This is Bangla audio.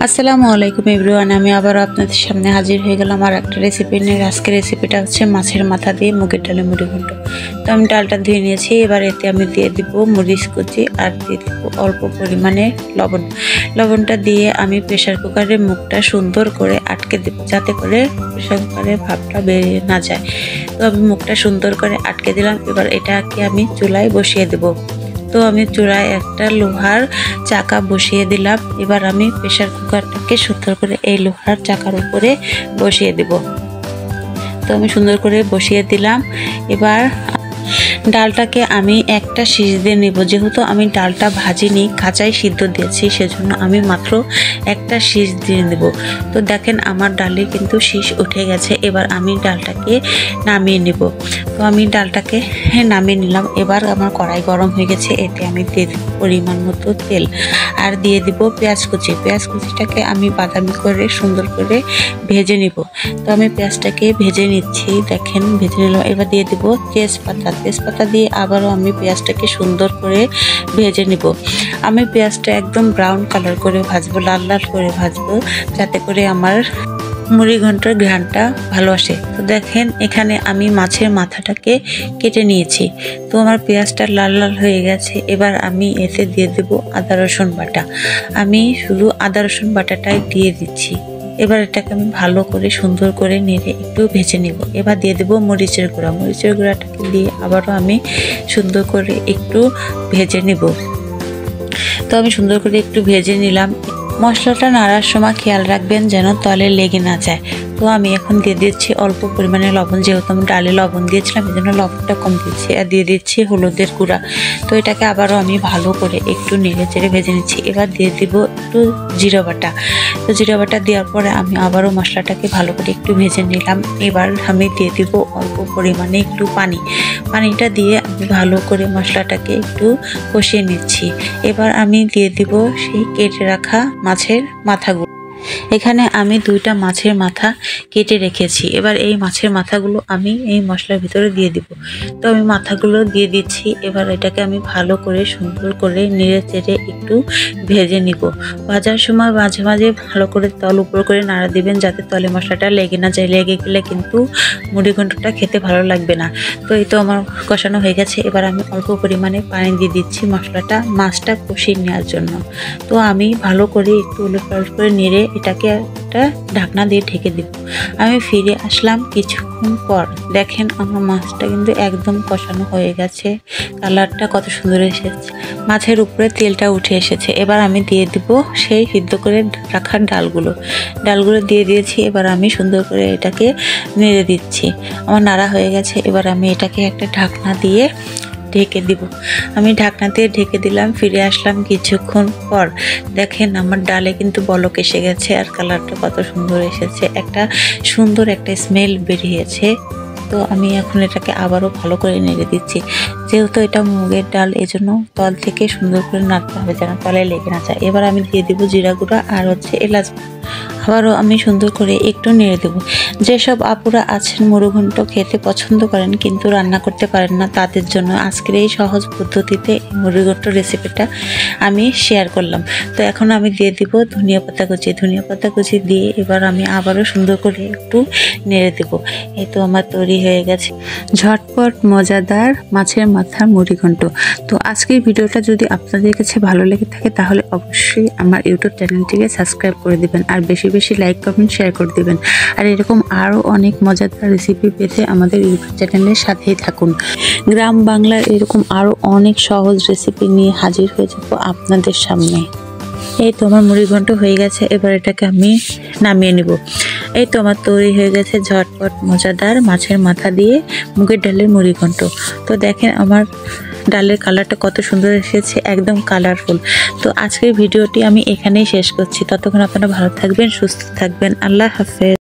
আসসালামু আলাইকুম এভরিওয়ান, আমি আবার আপনাদের সামনে হাজির হয়ে গেলাম আর একটা রেসিপি নিয়ে। আজকের রেসিপিটা হচ্ছে মাছের মাথা দিয়ে মুগের ডালে মুড়ি ঘন্ট। তো আমি ডালটা ধুয়ে নিয়েছি। এবার এতে আমি দিয়ে দিব মরিচ কুচি আর দিয়ে দিব অল্প পরিমাণে লবণটা দিয়ে আমি প্রেশার কুকারের মুখটা সুন্দর করে আটকে দেব, যাতে করে প্রেশার কুকারের ভাপটা বেরিয়ে না যায়। তো আমি মুখটা সুন্দর করে আটকে দিলাম। এবার এটাকে আমি চুলায় বসিয়ে দেব। তো আমি চুলায় একটা লোহার চাকা বসিয়ে দিলাম। এবার আমি প্রেসার কুকারটাকে সুন্দর করে এই লোহার চাকার উপরে বসিয়ে দেব। তো আমি সুন্দর করে বসিয়ে দিলাম। এবার ডালটাকে আমি একটা শীষ দিয়ে নেব। যেহেতু আমি ডালটা ভাজিনি, কাঁচাই সিদ্ধ দিয়েছি, সেজন্য আমি মাত্র একটা শীষ দিয়ে নেব। তো দেখেন আমার ডালে কিন্তু শীষ উঠে গেছে। এবার আমি ডালটাকে নামিয়ে নেব। তো আমি ডালটাকে নামিয়ে নিলাম। এবার আমার কড়াই গরম হয়ে গেছে। এতে আমি দিয়ে দেব পরিমাণ মতো তেল আর দিয়ে দিব পেঁয়াজ কুচি। পেঁয়াজ কুচিটাকে আমি বাদামি করে সুন্দর করে ভেজে নিব। তো আমি পেঁয়াজটাকে ভেজে নিচ্ছি, দেখেন ভেজে নিলাম। এবার দিয়ে দিব তেজপাতা দিয়ে আবারও আমি পেঁয়াজটাকে সুন্দর করে ভেজে নিব। আমি পেঁয়াজটা একদম ব্রাউন কালার করে ভাজবো, লাল লাল করে ভাজবো, যাতে করে আমার মুড়ি ঘন্টার ঘ্রাণটা ভালো আসে। তো দেখেন এখানে আমি মাছের মাথাটাকে কেটে নিয়েছি। তো আমার পেঁয়াজটা লাল লাল হয়ে গেছে। এবার আমি এতে দিয়ে দেব আদা রসুন বাটা। আমি শুধু আদা রসুন বাটাটাই দিয়ে দিচ্ছি। এবার এটাকে আমি ভালো করে সুন্দর করে নেড়ে একটু ভেজে নিব। এবার দিয়ে দেব মরিচের গুঁড়াটাকে দিয়ে আবারও আমি সুন্দর করে একটু ভেজে নিব। তো আমি সুন্দর করে একটু ভেজে নিলাম। মশলাটা নাড়ার সময় খেয়াল রাখবেন যেন তলে লেগে না যায়। তো আমি এখন দিয়ে দিচ্ছি অল্প পরিমাণে লবণ। যেহেতু আমি ডালে লবণ দিয়েছিলাম, এই জন্য লবণটা কম দিচ্ছি। আর দিয়ে দিচ্ছি হলুদের গুঁড়া। তো এটাকে আবারও আমি ভালো করে একটু নেড়ে চেড়ে ভেজে নিচ্ছি। এবার দিয়ে দিব একটু জিরা বাটা। তো জিরা বাটা দেওয়ার পরে আমি আবারও মশলাটাকে ভালো করে একটু ভেজে নিলাম। এবার আমি দিয়ে দিব অল্প পরিমাণে একটু পানিটা দিয়ে আমি ভালো করে মশলাটাকে একটু কষিয়ে নিচ্ছি। এবার আমি দিয়ে দিব সেই কেটে রাখা মাছের মাথাগুলো। এখানে আমি 2টা মাছের মাথা কেটে রেখেছি। এবার এই মাছের মাথাগুলো আমি এই মশলার ভিতরে দিয়ে দিব। তো আমি মাথাগুলো দিয়ে দিচ্ছি। এবার এটাকে আমি ভালো করে সুন্দর করে নেড়ে চেড়ে একটু ভেজে নিব। ভাজার সময় মাঝে মাঝে ভালো করে তল উপর করে নাড়া দিবেন, যাতে তলে মশলাটা লেগে না যায়। লেগে গেলে কিন্তু মুড়ি ঘন্টটা খেতে ভালো লাগবে না। তো এই তো আমার কষানো হয়ে গেছে। এবার আমি অল্প পরিমাণে পানি দিয়ে দিচ্ছি মাছটা কষিয়ে নেওয়ার জন্য। তো আমি ভালো করে একটু উলটপালট করে নেড়ে এটাকে একটা ঢাকনা দিয়ে ঢেকে দিব। আমি ফিরে আসলাম কিছুক্ষণ পর। দেখেন আমার মাছটা কিন্তু একদম কষানো হয়ে গেছে। কালারটা কত সুন্দর এসেছে, মাছের উপরে তেলটা উঠে এসেছে। এবার আমি দিয়ে দিব সেই সিদ্ধ করে রাখার ডালগুলো দিয়ে দিয়েছি। এবার আমি সুন্দর করে এটাকে নেড়ে দিচ্ছি। আমার নাড়া হয়ে গেছে। এবার আমি এটাকে একটা ঢাকনা দিয়ে ঢেকে দিব। আমি ঢাকনা দিয়ে ঢেকে দিলাম। ফিরে আসলাম কিছুক্ষণ পর। দেখেন আমার ডালে কিন্তু বলক এসে গেছে আর কালারটা কত সুন্দর এসেছে। একটা সুন্দর একটা স্মেল বেরিয়েছে। তো আমি এখন এটাকে আবারও ভালো করে নেড়ে দিচ্ছি। যেহেতু এটা মুগের ডাল, এজন্য তল থেকে সুন্দর করে নাড়তে হবে যেন তলে লেগে না যায়। এবার আমি দিয়ে দিব জিরা গুঁড়া আর এলাচ। আবারও আমি সুন্দর করে একটু নেড়ে দেবো। যেসব আপুরা আছেন মুড়ি ঘন্ট খেতে পছন্দ করেন কিন্তু রান্না করতে পারেন না, তাদের জন্য আজকের এই সহজ পদ্ধতিতে মুড়ি ঘন্ট রেসিপিটা আমি শেয়ার করলাম। তো এখন আমি দিয়ে দিব ধনিয়া পাতা কুচি দিয়ে এবার আমি আবারও সুন্দর করে একটু নেড়ে দেব। এই তো আমার তৈরি হয়ে গেছে ঝটপট মজাদার মাছের মাথার মুড়ি ঘন্ট। তো আজকের ভিডিওটা যদি আপনাদের কাছে ভালো লেগে থাকে তাহলে অবশ্যই আমার ইউটিউব চ্যানেলটিকে সাবস্ক্রাইব করে দিবেন আর বেশি বেশি লাইক কমেন্ট শেয়ার করে দিবেন। আর এরকম আরও অনেক মজাদার রেসিপি পেতে আমাদের ইউটিউব চ্যানেলের সাথেই থাকুন। গ্রাম বাংলার এরকম আরও অনেক সহজ রেসিপি নিয়ে হাজির হয়ে যাব আপনাদের সামনে। এই তো আমার মুড়ি ঘন্ট হয়ে গেছে। এবার এটাকে আমি নামিয়ে নিব। এই তো আমার তৈরি হয়ে গেছে ঝটপট মজাদার মাছের মাথা দিয়ে মুগের ডালের মুড়ি ঘন্ট। তো দেখেন আমার ডালের কালারটা কত সুন্দর এসেছে, একদম কালারফুল। তো আজকের ভিডিওটি আমি এখানেই শেষ করছি। ততক্ষণ আপনারা ভালো থাকবেন, সুস্থ থাকবেন। আল্লাহ হাফেজ।